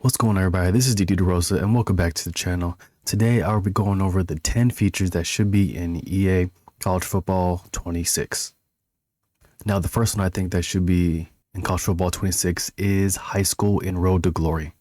What's going on, everybody? This is Didi DeRosa and welcome back to the channel. Today I'll be going over the 10 features that should be in EA College Football 26. Now the first one I think that should be in College Football 26 is High School in Road to Glory.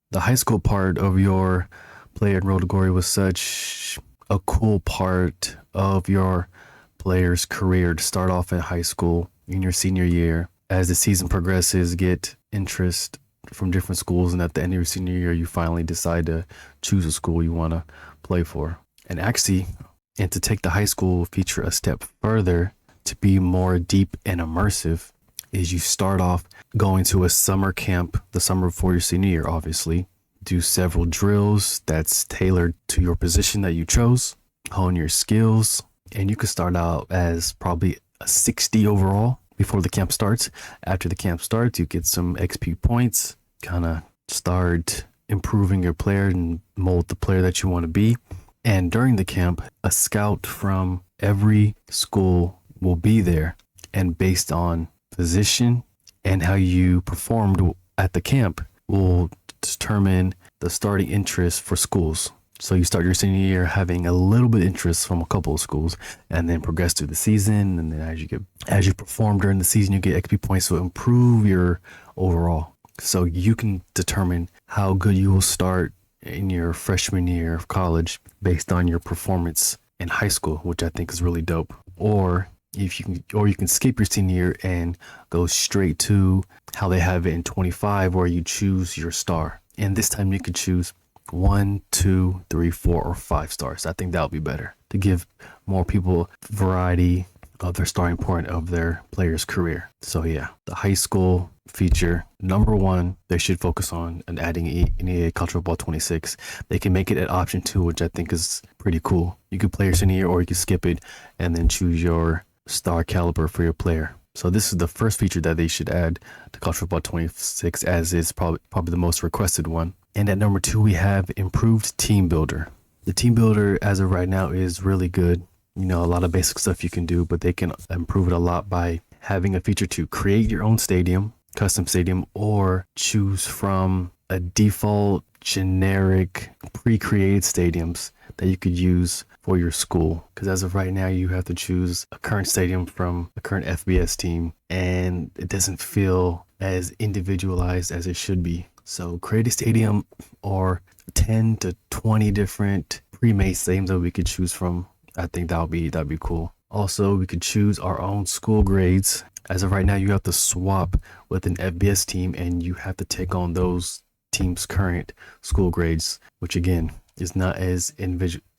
The high school part of your player in Road to Glory was such a cool part of your player's career to start off in high school in your senior year. As the season progresses, get interest from different schools, and at the end of your senior year you finally decide to choose a school you want to play for. And to take the high school feature a step further, to be more deep and immersive, is you start off going to a summer camp the summer before your senior year. Obviously do several drills that's tailored to your position that you chose, hone your skills, and you could start out as probably a 60 overall before the camp starts. After the camp starts, you get some XP points, kind of start improving your player and mold the player that you want to be. And during the camp, a scout from every school will be there, and based on position and how you performed at the camp will determine the starting interest for schools. So you start your senior year having a little bit of interest from a couple of schools, and then progress through the season. And then as you perform during the season, you get XP points to improve your overall. So you can determine how good you will start in your freshman year of college based on your performance in high school, which I think is really dope. Or you can skip your senior year and go straight to how they have it in 25, where you choose your star. And this time you could choose 1, 2, 3, 4, or 5 stars. I think that would be better to give more people variety of their starting point of their player's career. So yeah, the high school feature, number one, they should focus on and adding in EA College Football 26. They can make it an option too, which I think is pretty cool. You could play your senior year, or you can skip it and then choose your star caliber for your player. So this is the first feature that they should add to College Football 26, as is probably the most requested one. And at number 2, we have improved team builder. The team builder as of right now is really good. You know, a lot of basic stuff you can do, but they can improve it a lot by having a feature to create your own stadium, custom stadium, or choose from a default generic pre-created stadiums that you could use for your school. Because as of right now, you have to choose a current stadium from a current FBS team, and it doesn't feel as individualized as it should be. So create a stadium or 10 to 20 different pre-made stadiums that we could choose from. I think that'd be cool. Also, we could choose our own school grades. As of right now, you have to swap with an FBS team, and you have to take on those teams' current school grades, which again is not as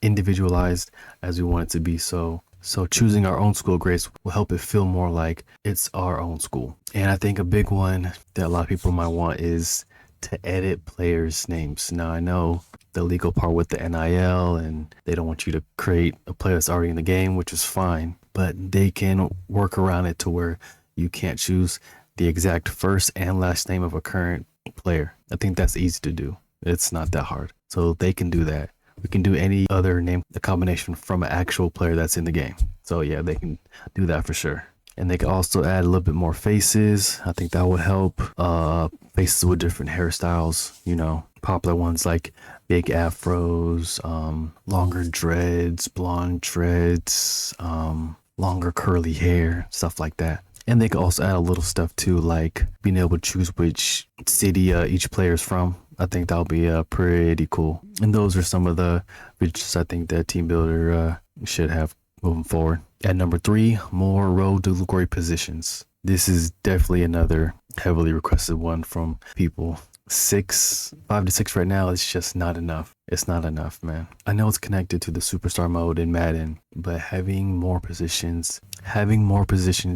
individualized as we want it to be. So choosing our own school grades will help it feel more like it's our own school. And I think a big one that a lot of people might want is to edit players' names. Now I know the legal part with the NIL, and they don't want you to create a player that's already in the game, which is fine, but they can work around it to where you can't choose the exact first and last name of a current player. I think that's easy to do. It's not that hard. So they can do that. We can do any other name, the combination from an actual player that's in the game. So yeah, they can do that for sure. And they can also add a little bit more faces. I think that would help. Faces with different hairstyles, you know, popular ones like big afros, longer dreads, blonde dreads, longer curly hair, stuff like that. And they could also add a little stuff too, like being able to choose which city each player is from. I think that'll be pretty cool. And those are some of the features I think that Team Builder should have moving forward. At number 3, more Road to Glory positions. This is definitely another heavily requested one from people. 5 to 6 right now is just not enough. It's not enough, man. I know it's connected to the superstar mode in Madden, but having more positions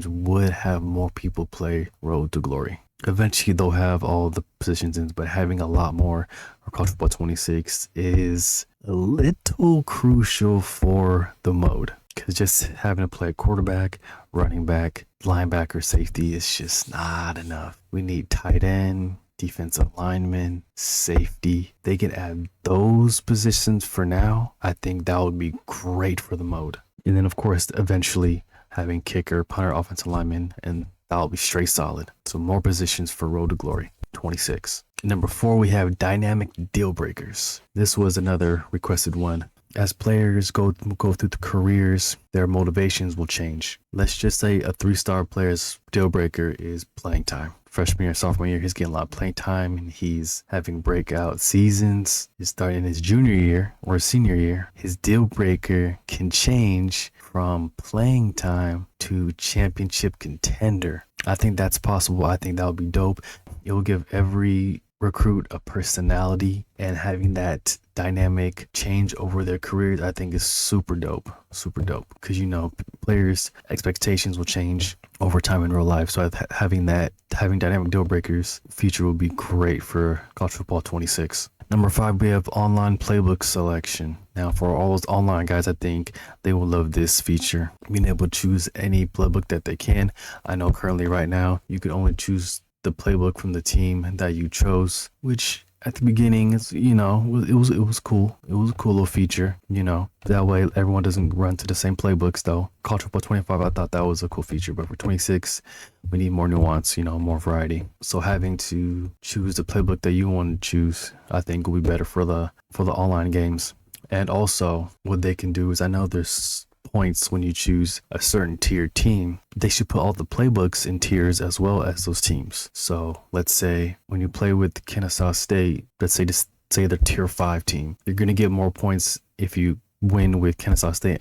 would have more people play Road to Glory. Eventually they'll have all the positions in, but having a lot more for College Football 26 is a little crucial for the mode. Because just having to play quarterback, running back, linebacker, safety is just not enough. We need tight end, defensive lineman, safety. They can add those positions for now. I think that would be great for the mode. And then of course, eventually having kicker, punter, offensive lineman, and that'll be straight solid. So more positions for Road to Glory 26. Number 4, we have dynamic deal breakers. This was another requested one. As players go through the careers, their motivations will change. Let's just say a 3-star player's deal breaker is playing time. Freshman year, sophomore year, he's getting a lot of playing time and he's having breakout seasons. He's starting his junior year or senior year. His deal breaker can change from playing time to championship contender. I think that's possible. I think that would be dope. It will give every recruit a personality, and having that dynamic change over their careers, I think is super dope. Because players' expectations will change over time in real life. So having dynamic deal breakers feature will be great for College Football 26. Number 5, we have online playbook selection. Now, for all those online guys, I think they will love this feature. Being able to choose any playbook that they can. I know currently right now, you could only choose the playbook from the team that you chose, which at the beginning it was cool. It was a cool little feature, that way everyone doesn't run to the same playbooks. Though College Football 25, I thought that was a cool feature, but for 26 we need more nuance, more variety. So having to choose the playbook that you want to choose, I think will be better for the online games. And also what they can do is, I know there's points when you choose a certain tier team. They should put all the playbooks in tiers as well as those teams. So let's say when you play with Kennesaw State, let's say they're tier 5 team, you're going to get more points if you win with Kennesaw State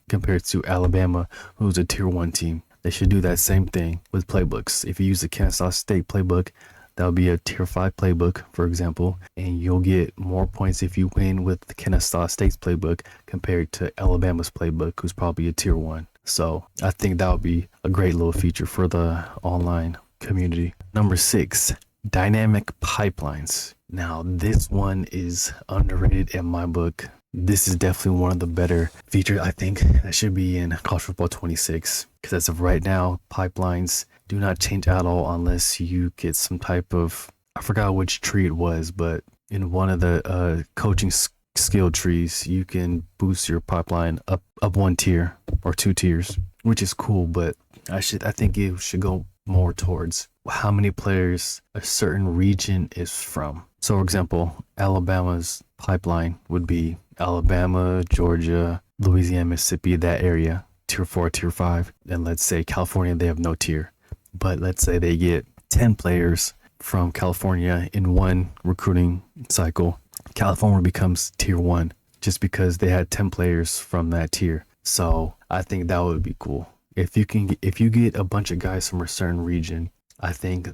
compared to Alabama, who's a tier 1 team. They should do that same thing with playbooks. If you use the Kennesaw State playbook, that'll be a tier 5 playbook, for example, and you'll get more points if you win with the Kennesaw State's playbook compared to Alabama's playbook, who's probably a tier 1. So I think that would be a great little feature for the online community. Number 6, dynamic pipelines. Now, this one is underrated in my book. This is definitely one of the better features, I think, that should be in College Football 26. Because as of right now, pipelines do not change at all unless you get some type of, I forgot which tree it was, but in one of the coaching skill trees, you can boost your pipeline up 1 tier or 2 tiers, which is cool. But I think it should go more towards how many players a certain region is from. So, for example, Alabama's pipeline would be Alabama, Georgia, Louisiana, Mississippi, that area, tier 4, tier 5. And let's say California, they have no tier. But let's say they get 10 players from California in one recruiting cycle. California becomes tier 1 just because they had 10 players from that tier. So I think that would be cool. If you get a bunch of guys from a certain region, I think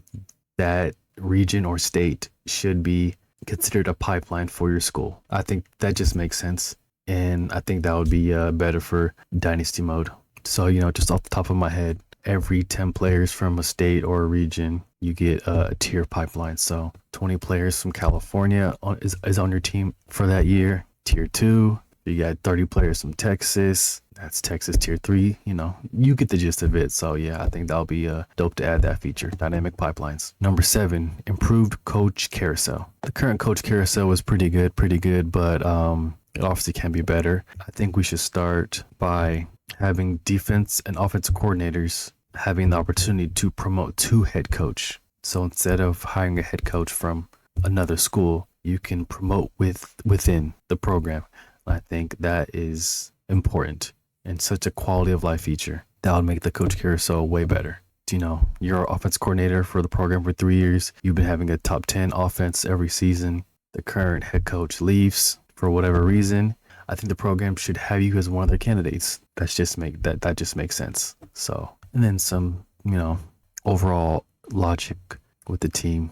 that region or state should be considered a pipeline for your school. I think that just makes sense. And I think that would be better for dynasty mode. So, just off the top of my head, every 10 players from a state or a region, you get a tier pipeline. So 20 players from California is on your team for that year. Tier 2, you got 30 players from Texas. That's Texas tier 3. You get the gist of it. So yeah, I think that'll be dope to add that feature, dynamic pipelines. Number 7, improved coach carousel. The current coach carousel is pretty good, but it obviously can be better. I think we should start by having defense and offensive coordinators having the opportunity to promote to head coach. So instead of hiring a head coach from another school, you can promote within the program. I think that is important and such a quality of life feature. That would make the coach carousel way better. You're offense coordinator for the program for 3 years. You've been having a top 10 offense every season. The current head coach leaves for whatever reason. I think the program should have you as one of their candidates. That just makes sense. So, and then some, overall logic with the team.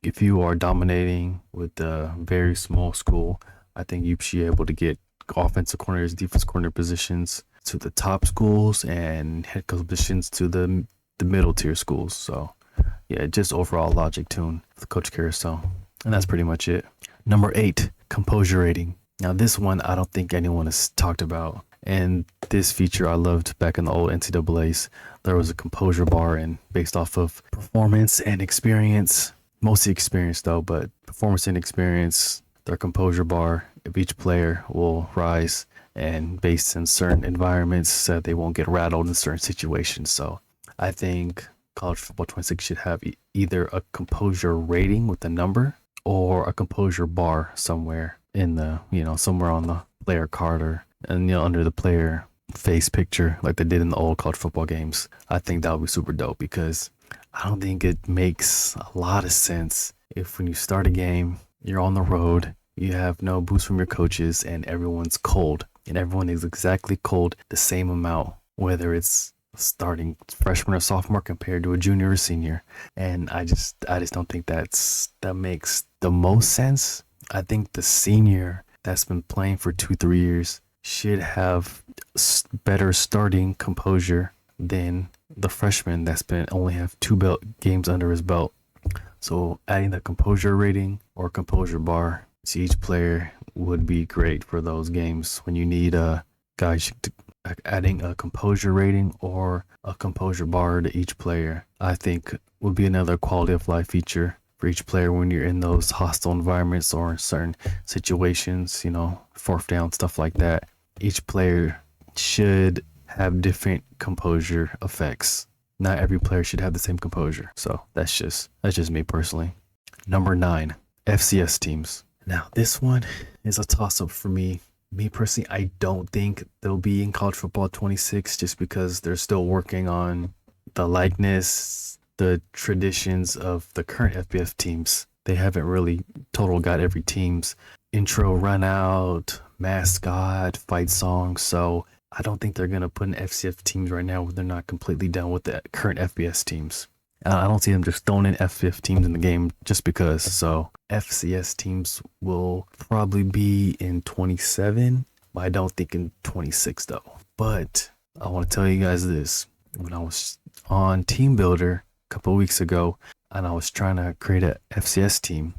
If you are dominating with a very small school, I think you should be able to get offensive coordinators, defense coordinator positions to the top schools and head coach positions to the middle tier schools. So, yeah, just overall logic tune for the coach carousel. And that's pretty much it. Number 8, composure rating. Now, this one I don't think anyone has talked about. And this feature I loved back in the old NCAAs. There was a composure bar, and based off of performance and experience, mostly experience though, but performance and experience, their composure bar of each player will rise, and based in certain environments, they won't get rattled in certain situations. So I think College Football 26 should have either a composure rating with a number or a composure bar somewhere in the, somewhere on the player card or, and under the player face picture like they did in the old college football games. I think that would be super dope because I don't think it makes a lot of sense if when you start a game, you're on the road, you have no boost from your coaches, and everyone's cold. And everyone is exactly cold the same amount, whether it's starting freshman or sophomore compared to a junior or senior. And I just don't think that makes the most sense. I think the senior that's been playing for 2-3 years should have better starting composure than the freshman that's been only have 2 games under his belt. So adding the composure rating or composure bar to each player would be great for those games when you need guys adding a composure rating or a composure bar to each player. I think would be another quality of life feature for each player when you're in those hostile environments or in certain situations, fourth down, stuff like that. Each player should have different composure effects. Not every player should have the same composure. So that's just me personally. Number 9, FCS teams. Now this one is a toss-up for me. Me personally, I don't think they'll be in College Football 26 just because they're still working on the likeness, the traditions of the current FBS teams. They haven't really got every team's intro, run out, mascot, fight song. So I don't think they're going to put in FCS teams right now when they're not completely done with the current FBS teams. I don't see them just throwing in FBS teams in the game just because. So FCS teams will probably be in 27, but I don't think in 26 though. But I want to tell you guys this. When I was on Team Builder a couple of weeks ago and I was trying to create a FCS team,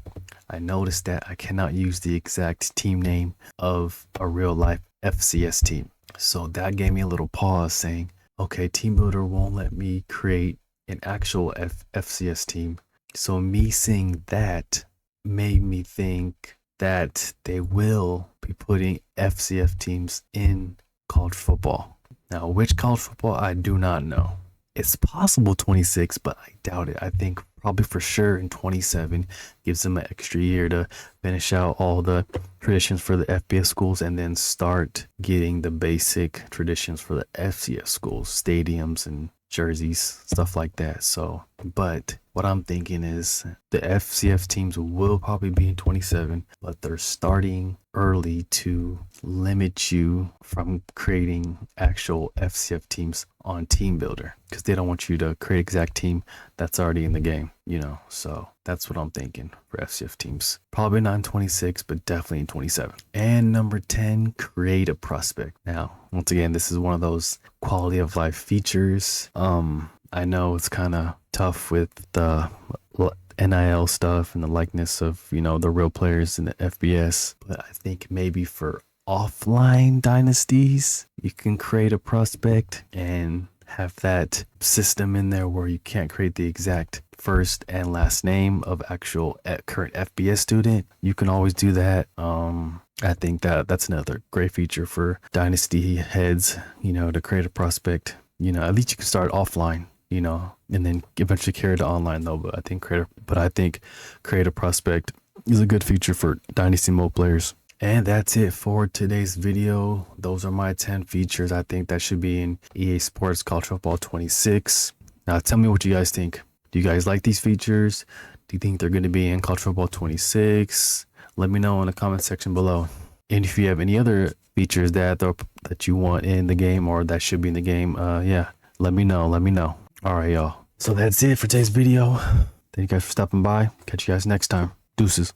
I noticed that I cannot use the exact team name of a real life FCS team. So that gave me a little pause saying, okay, Team Builder won't let me create an actual FCS team. So me seeing that made me think that they will be putting FCS teams in college football. Now, which college football, I do not know. It's possible 26, but I doubt it. I think probably for sure in 27 gives them an extra year to finish out all the traditions for the FBS schools and then start getting the basic traditions for the FCS schools, stadiums and jerseys, stuff like that. So, but what I'm thinking is the FCS teams will probably be in 27, but they're starting early to limit you from creating actual FCS teams on Team Builder because they don't want you to create exact team that's already in the game, so that's what I'm thinking for FCS teams. Probably not in 26, but definitely in 27. And number 10, create a prospect. Now, once again, this is one of those quality of life features. I know it's kind of tough with the NIL stuff and the likeness of, the real players in the FBS, but I think maybe for offline dynasties, you can create a prospect and have that system in there where you can't create the exact first and last name of actual current FBS student. You can always do that. I think that's another great feature for dynasty heads, to create a prospect. At least you can start offline, and then eventually carry to online though. But I think create a prospect is a good feature for dynasty mode players. And that's it for today's video. Those are my 10 features I think that should be in EA Sports College Football 26. Now tell me what you guys think. Do you guys like these features? Do you think they're going to be in College Football 26? Let me know in the comment section below. And if you have any other features that you want in the game or that should be in the game, let me know. All right, y'all. So that's it for today's video. Thank you guys for stopping by. Catch you guys next time. Deuces.